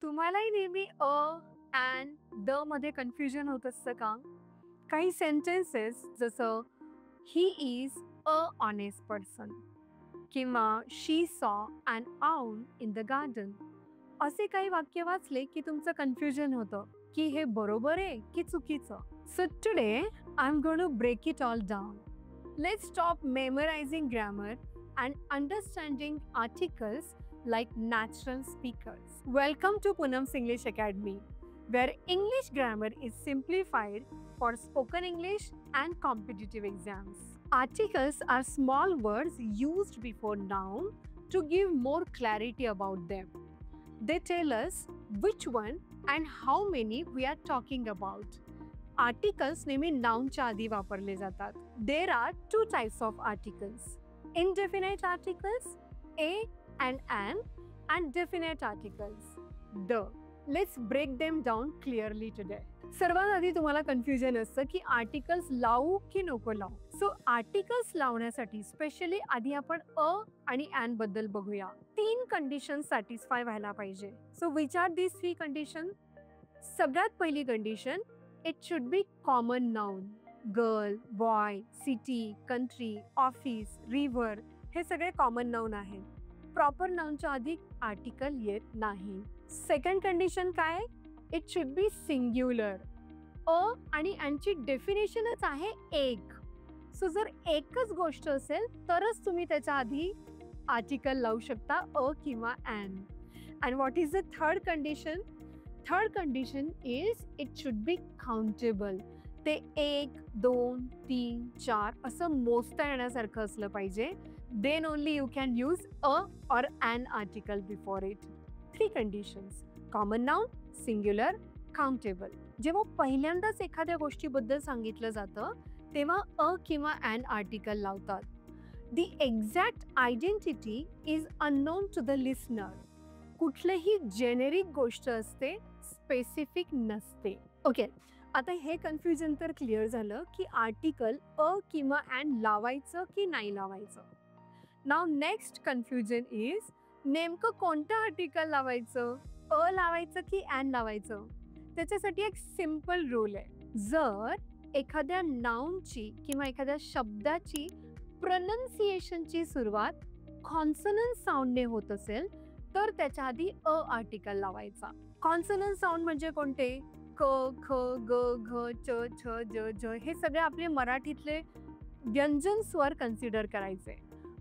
तुम्हालाही नेहमी and the मध्ये कन्फ्युजन होत असतं का? काही सेंटेन्सेस जसं he is a honest person किंवा शी सॉ अन आउल इन द गार्डन, असे काही वाक्य वाचले की तुमचं कन्फ्युजन होतं की हे बरोबर आहे की चुकीचं. So today I am going to break it all down. Let's stop memorizing grammar and understanding articles like natural speakers. Welcome to Poonam's English Academy, where English grammar is simplified for spoken English and competitive exams. Articles are small words used before noun to give more clarity about them. They tell us which one and how many we are talking about. Articles नेहमी नाउनच्या आधी वापरले जातात. There are two types of articles. Indefinite articles a and definite articles the. Let's break them down clearly today. सर्वात आधी तुम्हाला confusion असतं की आर्टिकल्स लावू की नको लावू. सो आर्टिकल्स लावण्यासाठी स्पेशली आधी आपण अ आणि ॲन बद्दल बघूया. 3 कंडिशन सॅटिस्फाय व्हायला पाहिजे. So which are these 3 condition? सगळ्यात पहिली condition, it should be common noun. Girl, boy, city, country, office, river हे सगळे कॉमन नाउन आहेत. प्रॉपर नाउनच्या आधी आर्टिकल येत नाही. सेकंड कंडिशन काय? It should be singular. A आणि यांची डेफिनेशनच आहे एक. सो जर एकच गोष्ट असेल तरच तुम्ही त्याच्या आधी आर्टिकल लावू शकता, अ किंवा an. And what is the third condition? Third condition is it should be countable. ते 1, 2, 3, 4 असं मोजता येण्यासारखं असलं पाहिजे. Then only you can use a or an article before it. 3 conditions: common noun, singular, countable. जेव्हा पहिल्यांदाच एखाद्या गोष्टीबद्दल सांगितलं जातं तेव्हा अ किंवा ॲन आर्टिकल लावतात. The exact identity is unknown to the listener. कुठलीही जेनेरिक गोष्ट असते, स्पेसिफिक नसते. ओके, आता हे कन्फ्युजन तर क्लिअर झालं की आर्टिकल अ किंवा ॲन लावायचं की नाही लावायचं. नाव नेक्स्ट कन्फ्युजन इज नेमकं कोणतं आर्टिकल लावायचं, अ लावायचं की ॲन लावायचं. त्याच्यासाठी एक सिम्पल रूल आहे. जर एखाद्या नाउनची किंवा एखाद्या शब्दाची प्रोनन्सिएशनची सुरुवात कॉन्सनंट साऊंडने होत असेल तर त्याच्या आधी अ आर्टिकल लावायचा. कॉन्सनंट साऊंड म्हणजे कोणते? क, ख, ग, घ, च, छ, ज, झ हे सगळे आपले मराठीतले व्यंजन स्वर कन्सिडर करायचे.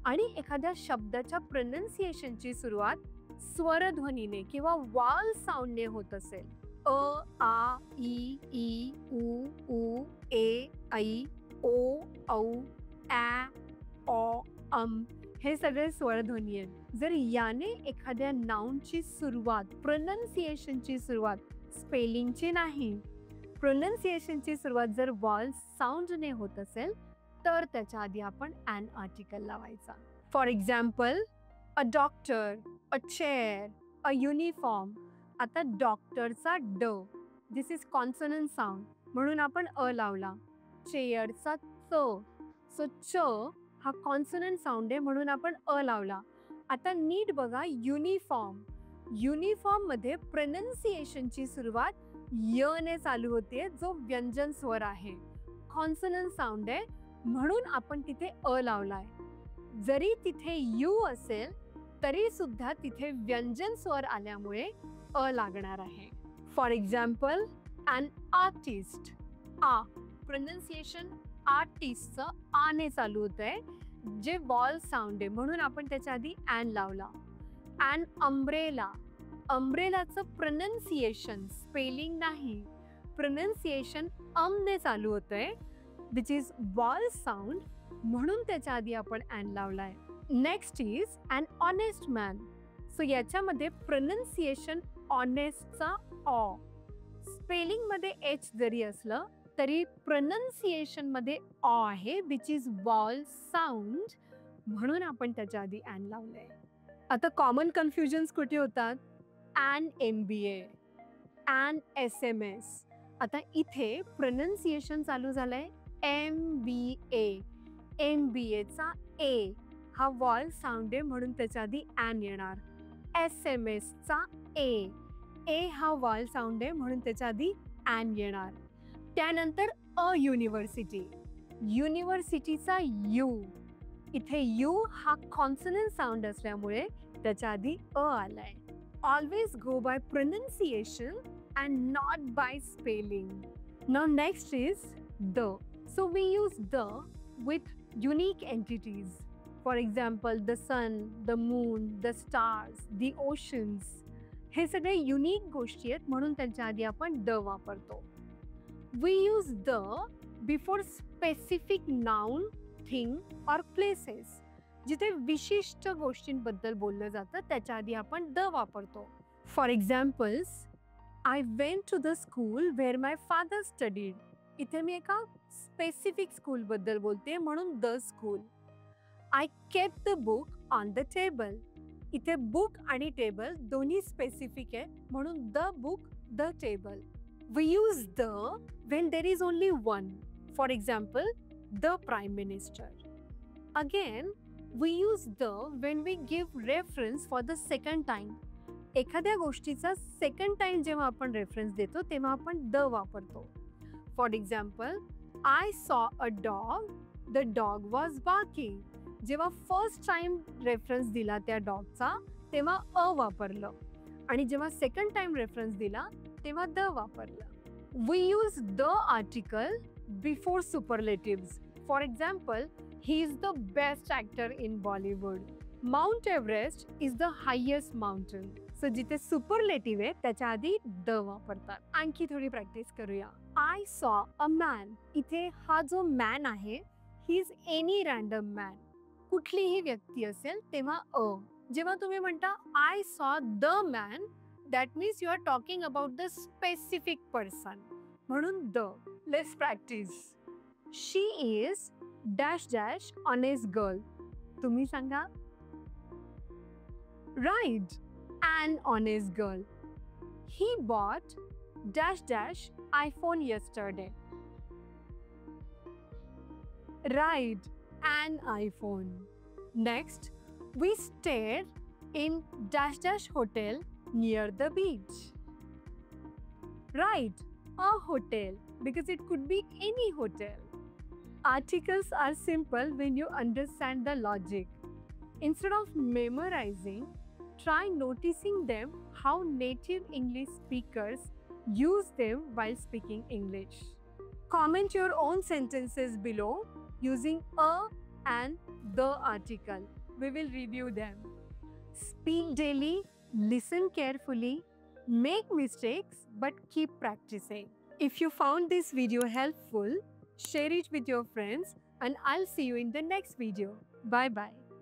आणि एखाद्या शब्दाच्या प्रोनन्सिएशनची सुरुवात स्वरध्वनीने किंवा वाल साऊंडने होत असेल, अ, आ, ई, उ, ए, ऐ, ओ, औ, ॲ, ऑ, हे सगळे स्वरध्वनी आहेत. जर याने एखाद्या नाउनची सुरुवात, प्रोनन्सिएशनची सुरुवात स्पेलिंगची नाही, प्रोनन्सिएशनची सुरुवात जर वॉल साऊंडने होत असेल तर त्याच्या आधी आपण ॲन आर्टिकल लावायचा. For example, a doctor, a chair, a uniform. आता डॉक्टरचा ड, दिस इज कॉन्सनंट साऊंड म्हणून आपण अ लावला. चेअरचा च, सो च हा कॉन्सनंट साऊंड आहे म्हणून आपण अ लावला. आता नीट बघा, युनिफॉर्म, युनिफॉर्म मध्ये प्रोनन्सिएशनची सुरुवात य ने चालू होते, जो व्यंजन स्वर आहे, कॉन्सनंट साऊंड आहे म्हणून आपण तिथे अ लावलाय. जरी तिथे यू असेल तरी सुद्धा तिथे व्यंजन स्वर आल्यामुळे अ लागणार आहे. फॉर एक्झाम्पल, अन आर्टिस्ट, आ, प्रोनन्सिएशन आर्टिस्टचं आने चालू होत आहे, जे वॉल साऊंड आहे म्हणून आपण त्याच्या आधी ॲन लावला. अन अम्ब्रेला, अम्ब्रेलाचं प्रोनन्सिएशन, स्पेलिंग नाही, प्रोनन्सिएशन ने चालू होत आहे, विच इज वॉल साऊंड म्हणून त्याच्या आधी आपण ॲन लावलाय. Next is an honest man. So याच्यामध्ये प्रोनन्सिएशन ऑनेस्टचा ऑ, स्पेलिंग मध्ये एच जरी असलं तरी प्रोनन्सिएशन मध्ये ऑ आहे, विच इज वॉल साऊंड म्हणून आपण त्याच्या आधी ॲन लावलंय. आता कॉमन कन्फ्युजन्स कुठे होतात? An MBA, an SMS. आता इथे प्रोनन्सिएशन चालू झालंय MBA. MBAचा ए हा वॉल साऊंड आहे म्हणून त्याच्या आधी ॲन येणार. SMSचा ए, ए हा वाल साऊंड आहे म्हणून त्याच्या आधी ॲन येणार. त्यानंतर अ युनिव्हर्सिटी. युनिव्हर्सिटीचा यू, इथे यू हा कॉन्सनंट साऊंड असल्यामुळे त्याच्या आधी अ आलाय. Always go by pronunciation and not by spelling. Now next is the. So we use the with unique entities. For example the sun, the moon, the stars, the oceans. हे सगळे unique गोष्टी आहेत म्हणून त्यांच्या आधी आपण the वापरतो. We use the before specific noun, thing और प्लेसेस. जिथे विशिष्ट गोष्टींबद्दल बोललं जातं त्याच्या आधी आपण द वापरतो. For examples, I went to the school where my father studied. इथे मी एका स्पेसिफिक स्कूलबद्दल बोलते म्हणून the school. I kept the book on the table. इथे बुक आणि टेबल दोन्ही स्पेसिफिक आहे म्हणून the book, the table. We use the when there is only one. For example, the Prime Minister. Again, we use the when we give reference for the second time. एखाद्या गोष्टीचा second time जेव्हा आपण reference देतो तेव्हा आपण the वापरतो. For example, I saw a dog, the dog was barking. जेव्हा first time reference दिला त्या डॉगचा तेव्हा अ वापरलं आणि जेव्हा सेकंड टाइम रेफरन्स दिला तेव्हा द वापरलं. We use the article before superlatives. For example, he is the best actor in Bollywood. Mount Everest is the highest mountain. So जिथे superlative आहे त्याच्या आधी द वापरतात. आणखी थोडी प्रॅक्टिस करूया. I saw a man. इथे हा जो मॅन आहे, he is any random man. कुठलीही व्यक्ती असेल तेव्हा अ. जेव्हा तुम्ही म्हणता I saw the man, that means you are talking about the specific person. म्हणून the. Let's practice. She is dash dash honest girl. तुम्ही सांगा. Right, an honest girl. He bought dash dash iPhone yesterday. Right, an iPhone. Next, we stayed in dash dash hotel near the beach. Right, a hotel, because it could be any hotel. Articles are simple when you understand the logic. Instead of memorizing, try noticing them how native English speakers use them while speaking English. Comment your own sentences below using a and the article. We will review them. Speak daily. Listen carefully, make mistakes, but keep practicing. If you found this video helpful, share it with your friends and I'll see you in the next video. Bye bye.